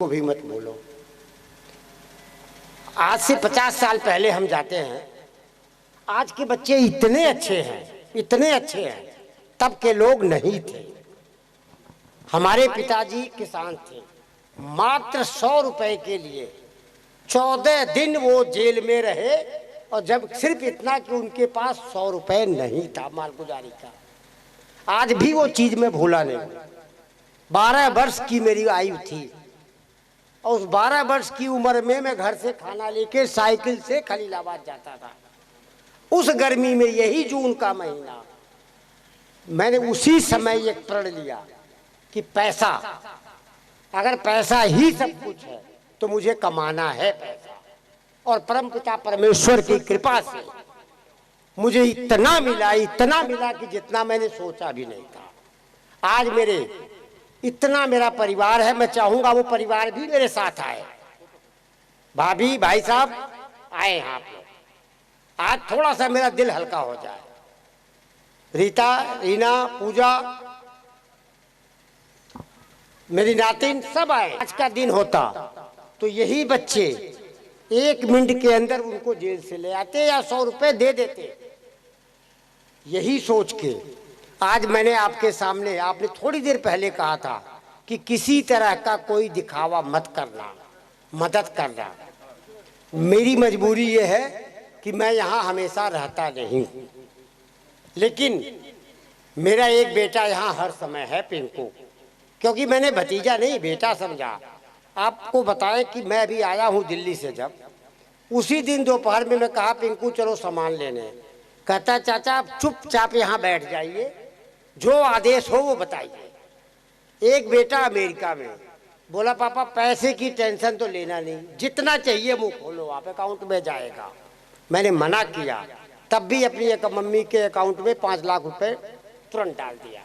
को भी मत बोलो। आज से 50 साल पहले हम जाते हैं, आज के बच्चे इतने अच्छे हैं, इतने अच्छे हैं, तब के लोग नहीं थे। हमारे पिताजी किसान थे, मात्र 100 रुपए के लिए 14 दिन वो जेल में रहे, और जब सिर्फ इतना कि उनके पास 100 रुपए नहीं था मालगुजारी का। आज भी वो चीज में भूला नहीं। 12 वर्ष की मेरी आयु थी, और उस 12 वर्ष की उम्र में मैं घर से खाना लेके साइकिल से खलीलाबाद जाता था। उस गर्मी में, यही जून का महीना, मैंने उसी समय एक प्रण लिया कि पैसा, अगर पैसा ही सब कुछ है तो मुझे कमाना है पैसा। और परमपिता परमेश्वर की कृपा से मुझे इतना मिला कि जितना मैंने सोचा भी नहीं था। आज इतना मेरा परिवार है, मैं चाहूंगा वो परिवार भी मेरे साथ आए। भाभी, भाई साहब आए हैं आप लोग, आज थोड़ा सा मेरा दिल हल्का हो जाए। रीता, रीना, पूजा, मेरी नातिन सब आए। आज का दिन होता तो यही बच्चे 1 मिनट के अंदर उनको जेल से ले आते या 100 रुपए दे देते। यही सोच के आज मैंने आपके सामने, आपने थोड़ी देर पहले कहा था कि किसी तरह का कोई दिखावा मत करना, मदद करना। मेरी मजबूरी ये है कि मैं यहाँ हमेशा रहता नहीं, लेकिन मेरा एक बेटा यहाँ हर समय है, पिंकू, क्योंकि मैंने भतीजा नहीं बेटा समझा। आपको बताएं कि मैं भी आया हूँ दिल्ली से, जब उसी दिन दोपहर में मैं कहा पिंकू चलो सामान लेने, कहता चाचा आप चुपचाप यहाँ बैठ जाइए, जो आदेश हो वो बताइए। एक बेटा अमेरिका में, बोला पापा पैसे की टेंशन तो लेना नहीं, जितना चाहिए मुंह खोलो, आप अकाउंट में जाएगा। मैंने मना किया, तब भी अपनी एक मम्मी के अकाउंट में 5 लाख रुपए तुरंत डाल दिया।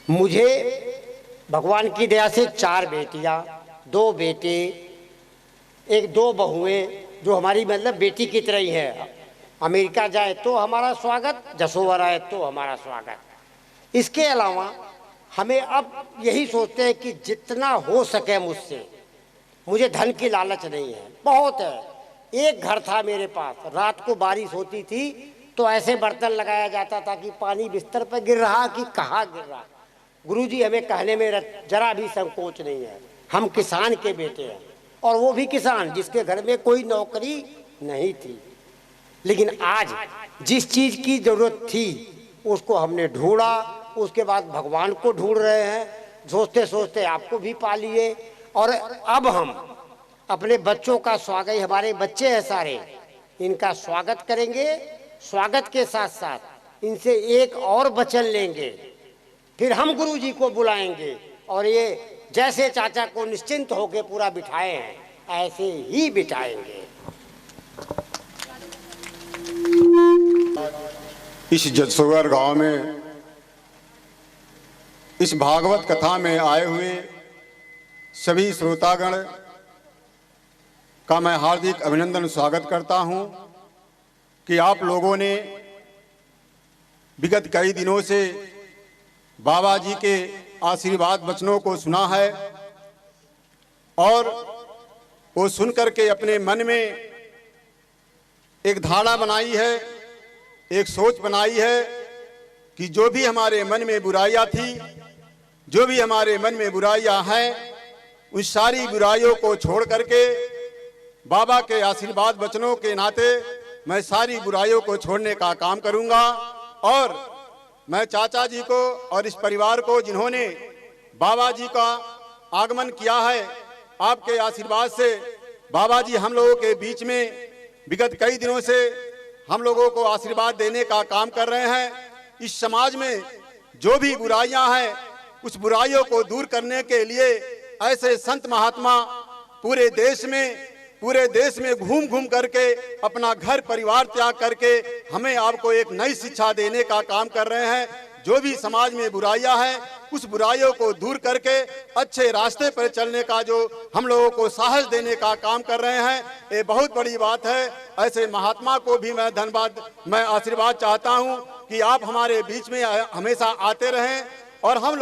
मुझे भगवान की दया से 4 बेटियां, 2 बेटे, 2 बहुएं, जो हमारी मतलब बेटी की तरह ही है। अमेरिका जाए तो हमारा स्वागत, जसोवर आए तो हमारा स्वागत। इसके अलावा हमें अब यही सोचते हैं कि जितना हो सके मुझसे, मुझे धन की लालच नहीं है, बहुत है। एक घर था मेरे पास, रात को बारिश होती थी तो ऐसे बर्तन लगाया जाता था कि पानी बिस्तर पर गिर रहा कि कहाँ गिर रहा। गुरुजी हमें कहने में जरा भी संकोच नहीं है, हम किसान के बेटे हैं, और वो भी किसान जिसके घर में कोई नौकरी नहीं थी। लेकिन आज जिस चीज की जरूरत थी उसको हमने ढूंढा, उसके बाद भगवान को ढूंढ रहे हैं, सोचते सोचते आपको भी पा लिए। और अब हम अपने बच्चों का स्वागत, हमारे बच्चे हैं सारे, इनका स्वागत करेंगे। स्वागत के साथ साथ इनसे एक और वचन लेंगे, फिर हम गुरुजी को बुलाएंगे, और ये जैसे चाचा को निश्चिंत होकर पूरा बिठाए हैं ऐसे ही बिठाएंगे। इस जसोवर गांव में इस भागवत कथा में आए हुए सभी श्रोतागण का मैं हार्दिक अभिनंदन स्वागत करता हूं कि आप लोगों ने विगत कई दिनों से बाबा जी के आशीर्वाद वचनों को सुना है, और वो सुन करके अपने मन में एक धारणा बनाई है, एक सोच बनाई है कि जो भी हमारे मन में बुराइयां थी, जो भी हमारे मन में बुराइयां हैं, उन सारी बुराइयों को छोड़ करके बाबा के आशीर्वाद वचनों के नाते मैं सारी बुराइयों को छोड़ने का काम करूंगा। और मैं चाचा जी को और इस परिवार को, जिन्होंने बाबा जी का आगमन किया है, आपके आशीर्वाद से बाबा जी हम लोगों के बीच में विगत कई दिनों से हम लोगों को आशीर्वाद देने का काम कर रहे हैं। इस समाज में जो भी बुराइयां हैं, उस बुराइयों को दूर करने के लिए ऐसे संत महात्मा पूरे देश में घूम घूम करके अपना घर परिवार त्याग करके हमें आपको एक नई शिक्षा देने का काम कर रहे हैं। जो भी समाज में बुराइयां हैं, उस बुराइयों को दूर करके अच्छे रास्ते पर चलने का जो हम लोगों को साहस देने का काम कर रहे हैं, ये बहुत बड़ी बात है। ऐसे महात्मा को भी मैं धन्यवाद, मैं आशीर्वाद चाहता हूं कि आप हमारे बीच में हमेशा आते रहें और हम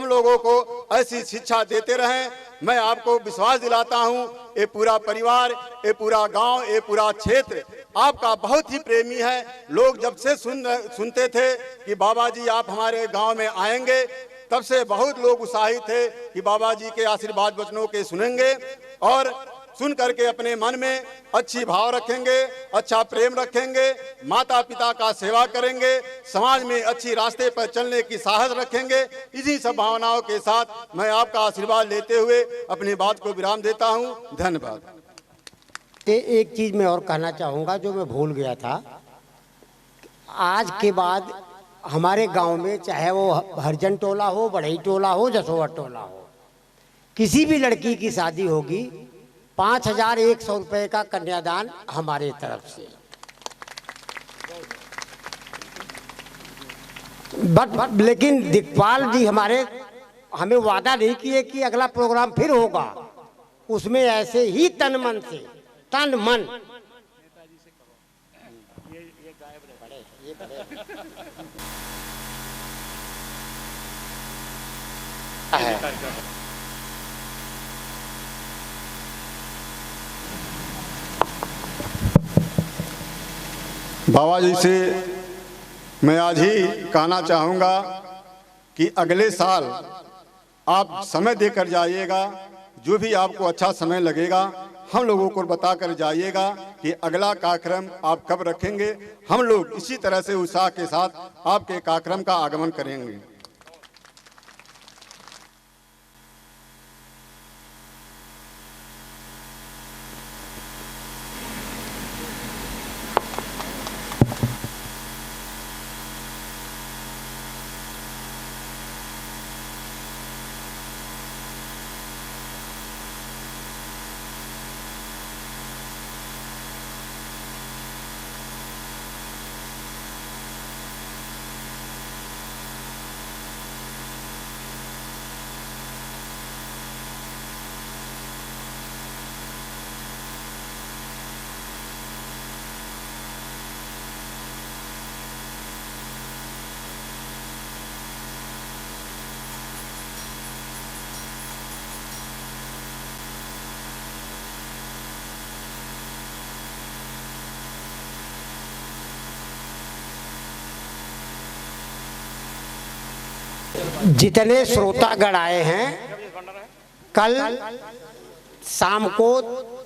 लोगों को ऐसी शिक्षा देते रहें मैं आपको विश्वास दिलाता हूं, ये पूरा परिवार, ये पूरा गांव, ये पूरा क्षेत्र आपका बहुत ही प्रेमी है। लोग जब से सुनते थे कि बाबा जी आप हमारे गांव में आएंगे, तब से बहुत लोग उत्साहित थे कि बाबा जी के आशीर्वाद वचनों के सुनेंगे और सुन करके अपने मन में अच्छी भाव रखेंगे, अच्छा प्रेम रखेंगे, माता पिता का सेवा करेंगे, समाज में अच्छी रास्ते पर चलने की साहस रखेंगे। इसी सब भावनाओं के साथ मैं आपका आशीर्वाद लेते हुए अपनी बात को विराम देता हूं। धन्यवाद। एक चीज मैं और कहना चाहूँगा जो मैं भूल गया था। आज के बाद हमारे गांव में चाहे वो हरिजन टोला हो, बढ़ई टोला हो, जसोवर टोला हो, किसी भी लड़की की शादी होगी 5100 रुपये का कन्यादान हमारे तरफ से। बट लेकिन दिखपाल जी हमें वादा नहीं किए कि अगला प्रोग्राम फिर होगा, उसमें ऐसे ही तन मन से, तन मन बाबा जी से मैं आज ही कहना चाहूँगा कि अगले साल आप समय देकर जाइएगा, जो भी आपको अच्छा समय लगेगा हम लोगों को बता कर जाइएगा कि अगला कार्यक्रम आप कब रखेंगे। हम लोग इसी तरह से उत्साह के साथ आपके कार्यक्रम का आगमन करेंगे। जितने श्रोतागण आए हैं, कल शाम को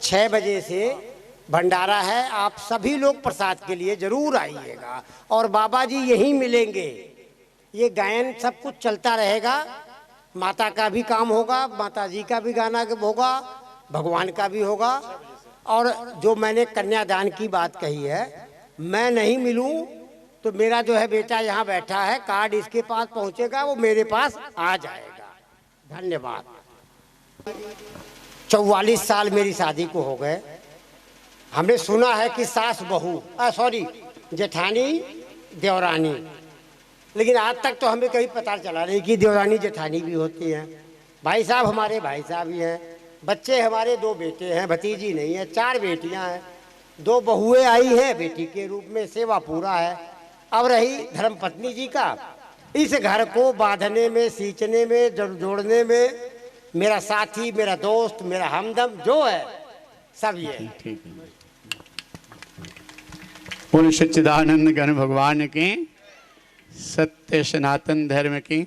6 बजे से भंडारा है। आप सभी लोग प्रसाद के लिए जरूर आइएगा और बाबा जी यहीं मिलेंगे। ये गायन सब कुछ चलता रहेगा, माता का भी काम होगा, माता जी का भी गाना होगा, भगवान का भी होगा। और जो मैंने कन्यादान की बात कही है, मैं नहीं मिलूं तो मेरा जो है बेटा यहाँ बैठा है, कार्ड इसके पास पहुँचेगा, वो मेरे पास आ जाएगा। धन्यवाद। 44 साल मेरी शादी को हो गए। हमने सुना है कि सास बहू जेठानी देवरानी, लेकिन आज तक तो हमें कहीं पता चला नहीं कि देवरानी जेठानी भी होती हैं। भाई साहब हमारे भाई साहब ही हैं, बच्चे हमारे 2 बेटे हैं, भतीजी नहीं है, 4 बेटियां हैं, 2 बहुएं आई हैं बेटी के रूप में, सेवा पूरा है। अब रही धर्मपत्नी जी का, इस घर को बांधने में, सींचने में, जोड़ने में मेरा साथी, मेरा दोस्त, मेरा हमदम जो है सब ये। ठीक है। बोलो सच्चिदानंद घन भगवान के, सत्य सनातन धर्म की।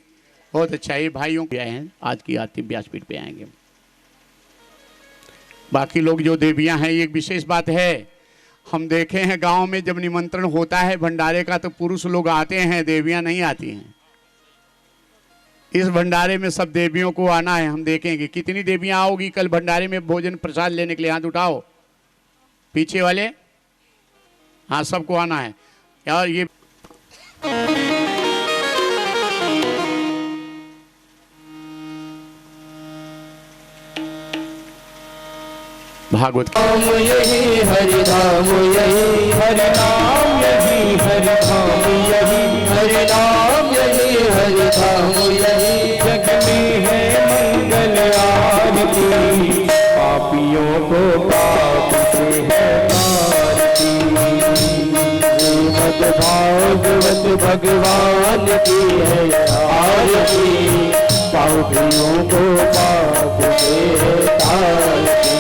बहुत अच्छा है। भाइयों के आए हैं, आज की आरती व्यासपीठ पे आएंगे। बाकी लोग जो देवियां हैं, एक विशेष बात है, हम देखे हैं गांव में जब निमंत्रण होता है भंडारे का तो पुरुष लोग आते हैं, देवियां नहीं आती हैं। इस भंडारे में सब देवियों को आना है। हम देखेंगे कितनी देवियां आओगी कल भंडारे में भोजन प्रसाद लेने के लिए। हाथ उठाओ, पीछे वाले, हाँ सबको आना है। और ये भागवत यही हरि धाम, यही हरि नाम, यही हरि धाम, यही हरि नाम, यही हरि धाम, यही जग में है मंगल आरती। पापियों को पाप से है तारती। श्रीमद् भागवत भगवान की है आरती। पापियों को पाप से तारती।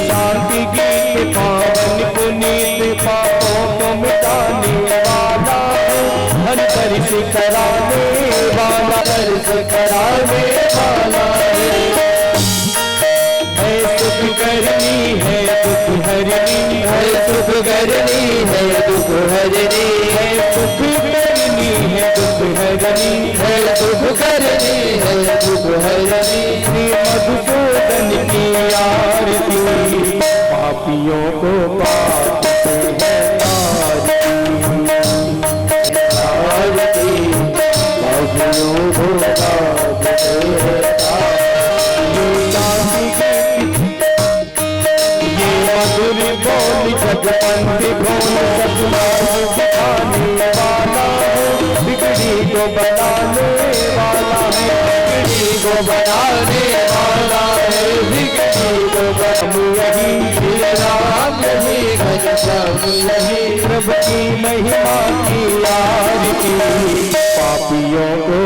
शांति गीत पावन पुनीत पापों को मिटाने वाला है, हर दर्श कराने वाला, दर्श कराने वाला है सुख करनी है दुख हरनी, है सुख करनी है दुख हरनी, है सुख करनी है दुख हरनी, है सुख करनी है दुख हरनी। श्री मधुसूदन की आरती पापियों को पाप से है तारती, तारती पापियों को पाप से है बोल जगपंथी बोल सतनाम सिखाने वाला है, बिगड़ी को बनाने वाला है, बिगड़ी को बनाने वाला है, बिगड़ी को बनाने यही श्री राम यही घनश्याम यही प्रभु की महिमा की आरती पापियों को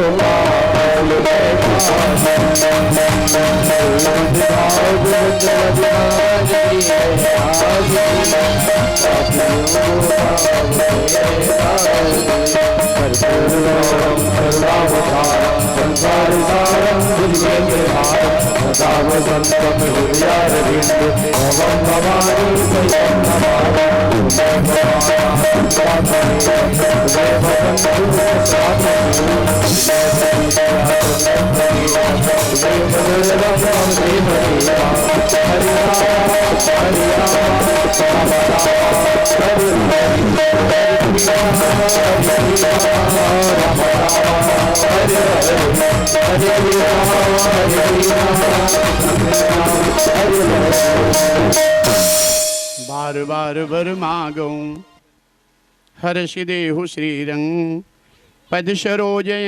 बार बार वर मागऊं हर्ष देहु श्रीरंग पद सरोजयन